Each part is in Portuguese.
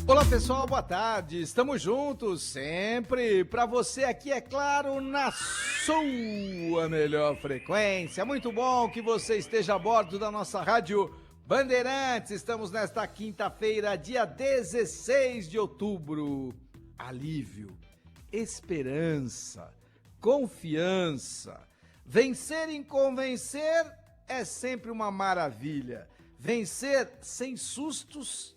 Olá pessoal, boa tarde, estamos juntos sempre, para você aqui é claro, na sua melhor frequência. Muito bom que você esteja a bordo da nossa rádio Bandeirantes. Estamos nesta quinta-feira, dia 16 de outubro. Alívio, esperança, confiança. Vencer em convencer é sempre uma maravilha. Vencer sem sustos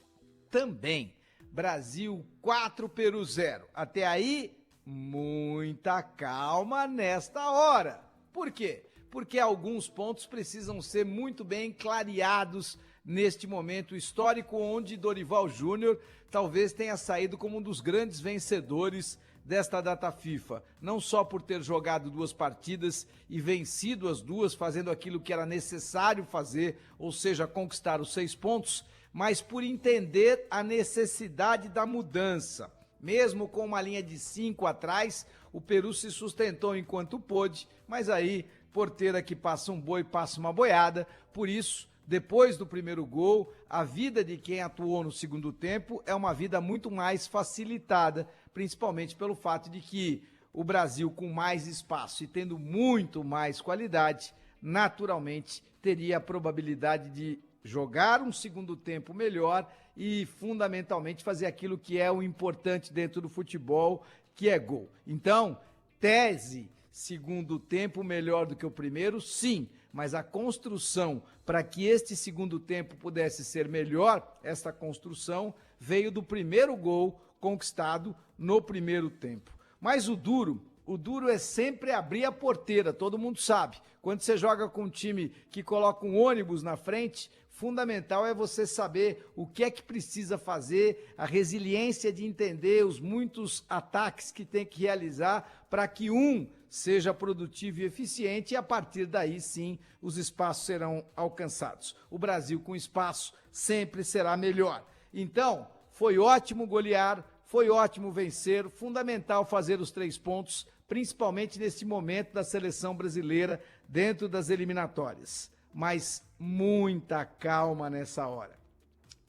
também. Brasil 4, Peru 0. Até aí, muita calma nesta hora. Por quê? Porque alguns pontos precisam ser muito bem clareados neste momento histórico onde Dorival Júnior talvez tenha saído como um dos grandes vencedores desta data FIFA. Não só por ter jogado 2 partidas e vencido as 2, fazendo aquilo que era necessário fazer, ou seja, conquistar os 6 pontos, mas por entender a necessidade da mudança. Mesmo com uma linha de 5 atrás, o Peru se sustentou enquanto pôde, mas aí, porteira que passa um boi, passa uma boiada. Por isso, depois do primeiro gol, a vida de quem atuou no segundo tempo é uma vida muito mais facilitada, principalmente pelo fato de que o Brasil, com mais espaço e tendo muito mais qualidade, naturalmente teria a probabilidade de jogar um segundo tempo melhor e, fundamentalmente, fazer aquilo que é o importante dentro do futebol, que é gol. Então, tese, segundo tempo melhor do que o primeiro, sim, mas a construção para que este segundo tempo pudesse ser melhor, essa construção veio do primeiro gol conquistado no primeiro tempo. Mas o duro é sempre abrir a porteira, todo mundo sabe. Quando você joga com um time que coloca um ônibus na frente, fundamental é você saber o que é que precisa fazer, a resiliência de entender os muitos ataques que tem que realizar para que um seja produtivo e eficiente e a partir daí sim os espaços serão alcançados. O Brasil com espaço sempre será melhor. Então, foi ótimo golear, foi ótimo vencer, fundamental fazer os 3 pontos, principalmente nesse momento da seleção brasileira dentro das eliminatórias. Mas muita calma nessa hora.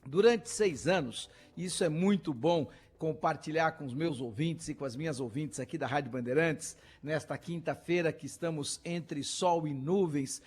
Durante 6 anos, isso é muito bom compartilhar com os meus ouvintes e com as minhas ouvintes aqui da Rádio Bandeirantes, nesta quinta-feira que estamos entre sol e nuvens,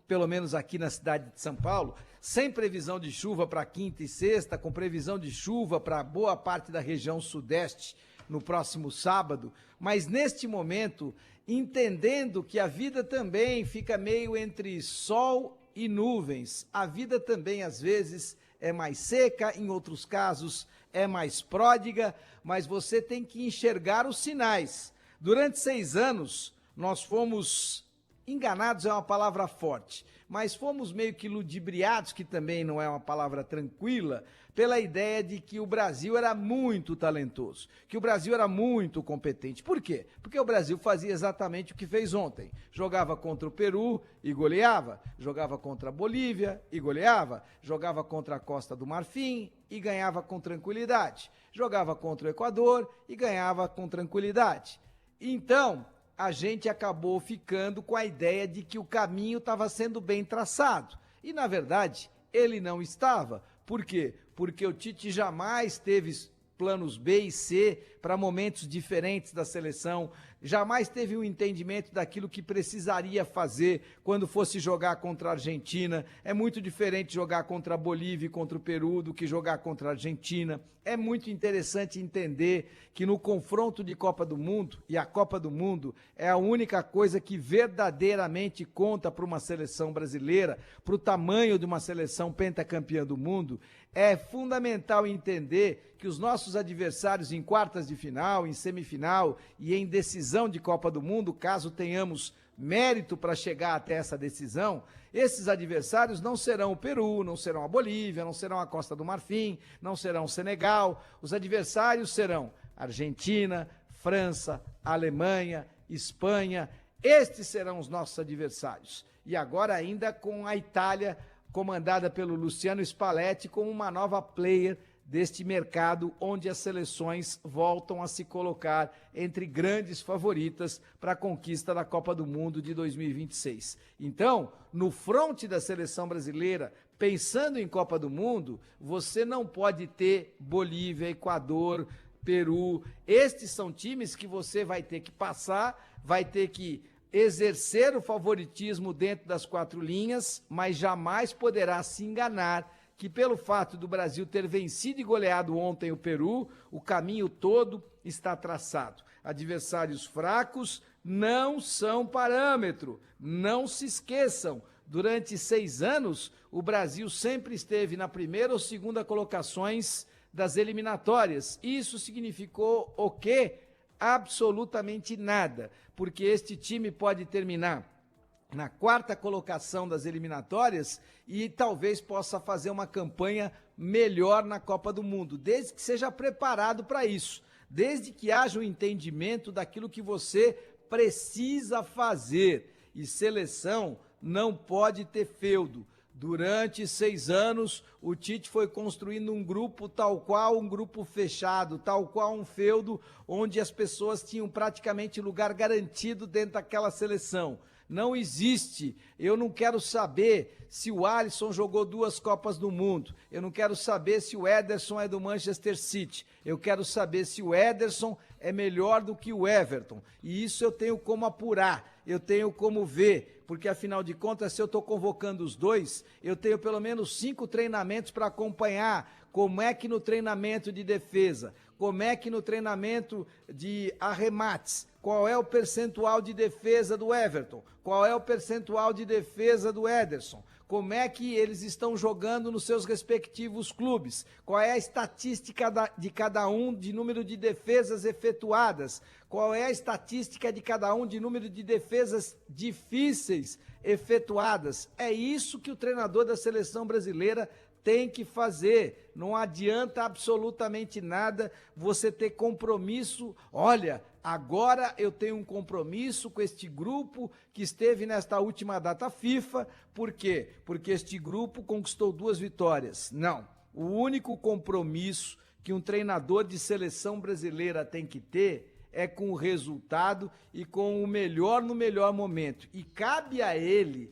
pelo menos aqui na cidade de São Paulo, sem previsão de chuva para quinta e sexta, com previsão de chuva para boa parte da região sudeste no próximo sábado, mas neste momento, entendendo que a vida também fica meio entre sol e nuvens, a vida também às vezes é mais seca, em outros casos é mais pródiga, mas você tem que enxergar os sinais. Durante 6 anos, nós fomos enganados, é uma palavra forte, mas fomos meio que ludibriados, que também não é uma palavra tranquila, pela ideia de que o Brasil era muito talentoso, que o Brasil era muito competente. Por quê? Porque o Brasil fazia exatamente o que fez ontem. Jogava contra o Peru e goleava, jogava contra a Bolívia e goleava, jogava contra a Costa do Marfim e ganhava com tranquilidade, jogava contra o Equador e ganhava com tranquilidade. Então, a gente acabou ficando com a ideia de que o caminho estava sendo bem traçado. E, na verdade, ele não estava. Por quê? Porque o Tite jamais teve planos B e C para momentos diferentes da seleção, jamais teve um entendimento daquilo que precisaria fazer quando fosse jogar contra a Argentina. É muito diferente jogar contra a Bolívia e contra o Peru do que jogar contra a Argentina. É muito interessante entender que no confronto de Copa do Mundo, e a Copa do Mundo é a única coisa que verdadeiramente conta para uma seleção brasileira, para o tamanho de uma seleção pentacampeã do mundo, é fundamental entender que os nossos adversários em quartas de final, em semifinal e em decisão de Copa do Mundo, caso tenhamos mérito para chegar até essa decisão, esses adversários não serão o Peru, não serão a Bolívia, não serão a Costa do Marfim, não serão o Senegal. Os adversários serão Argentina, França, Alemanha, Espanha. Estes serão os nossos adversários. E agora ainda com a Itália, comandada pelo Luciano Spalletti, como uma nova player deste mercado onde as seleções voltam a se colocar entre grandes favoritas para a conquista da Copa do Mundo de 2026. Então, no fronte da seleção brasileira, pensando em Copa do Mundo, você não pode ter Bolívia, Equador, Peru. Estes são times que você vai ter que passar, vai ter que exercer o favoritismo dentro das 4 linhas, mas jamais poderá se enganar que pelo fato do Brasil ter vencido e goleado ontem o Peru, o caminho todo está traçado. Adversários fracos não são parâmetro, não se esqueçam. Durante 6 anos, o Brasil sempre esteve na primeira ou segunda colocações das eliminatórias. Isso significou o quê? Absolutamente nada, porque este time pode terminar na 4ª colocação das eliminatórias e talvez possa fazer uma campanha melhor na Copa do Mundo, desde que seja preparado para isso, desde que haja um entendimento daquilo que você precisa fazer. E seleção não pode ter feudo. Durante 6 anos, o Tite foi construindo um grupo tal qual um grupo fechado, tal qual um feudo, onde as pessoas tinham praticamente lugar garantido dentro daquela seleção. Não existe. Eu não quero saber se o Alisson jogou 2 Copas do Mundo. Eu não quero saber se o Ederson é do Manchester City. Eu quero saber se o Ederson é melhor do que o Everton. E isso eu tenho como apurar, eu tenho como ver, porque afinal de contas, se eu estou convocando os dois, eu tenho pelo menos 5 treinamentos para acompanhar como é que no treinamento de defesa, como é que no treinamento de arremates, qual é o percentual de defesa do Everton, qual é o percentual de defesa do Ederson, como é que eles estão jogando nos seus respectivos clubes, qual é a estatística de cada um de número de defesas efetuadas, qual é a estatística de cada um de número de defesas difíceis efetuadas. É isso que o treinador da seleção brasileira tem que fazer. Não adianta absolutamente nada você ter compromisso. Olha, agora eu tenho um compromisso com este grupo que esteve nesta última data FIFA. Por quê? Porque este grupo conquistou 2 vitórias. Não. O único compromisso que um treinador de seleção brasileira tem que ter é com o resultado e com o melhor no melhor momento. E cabe a ele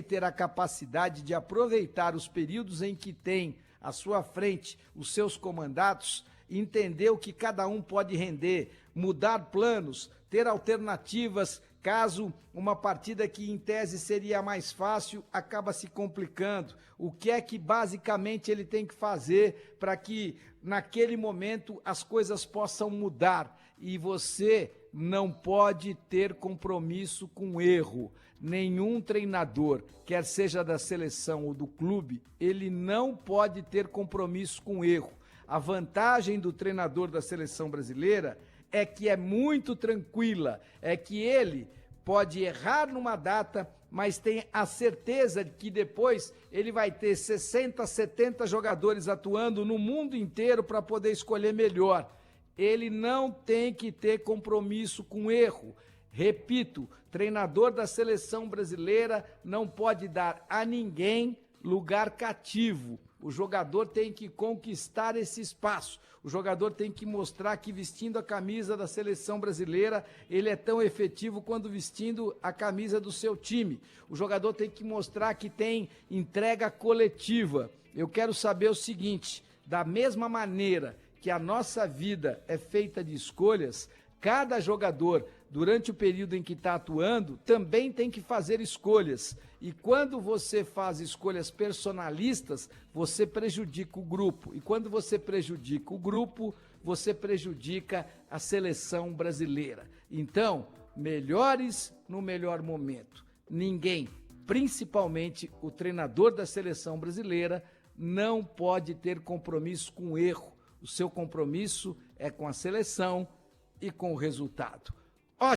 ter a capacidade de aproveitar os períodos em que tem à sua frente os seus comandados, entender o que cada um pode render, mudar planos, ter alternativas, caso uma partida que em tese seria mais fácil acaba se complicando. O que é que basicamente ele tem que fazer para que naquele momento as coisas possam mudar? E você não pode ter compromisso com erro. Nenhum treinador, quer seja da seleção ou do clube, ele não pode ter compromisso com erro. A vantagem do treinador da seleção brasileira é que é muito tranquila, é que ele pode errar numa data, mas tem a certeza de que depois ele vai ter 60, 70 jogadores atuando no mundo inteiro para poder escolher melhor. Ele não tem que ter compromisso com erro. Repito, treinador da seleção brasileira não pode dar a ninguém lugar cativo. O jogador tem que conquistar esse espaço. O jogador tem que mostrar que vestindo a camisa da seleção brasileira, ele é tão efetivo quanto vestindo a camisa do seu time. O jogador tem que mostrar que tem entrega coletiva. Eu quero saber o seguinte, da mesma maneira que a nossa vida é feita de escolhas, cada jogador, durante o período em que está atuando, também tem que fazer escolhas. E quando você faz escolhas personalistas, você prejudica o grupo. E quando você prejudica o grupo, você prejudica a seleção brasileira. Então, melhores no melhor momento. Ninguém, principalmente o treinador da seleção brasileira, não pode ter compromisso com o erro. O seu compromisso é com a seleção e com o resultado.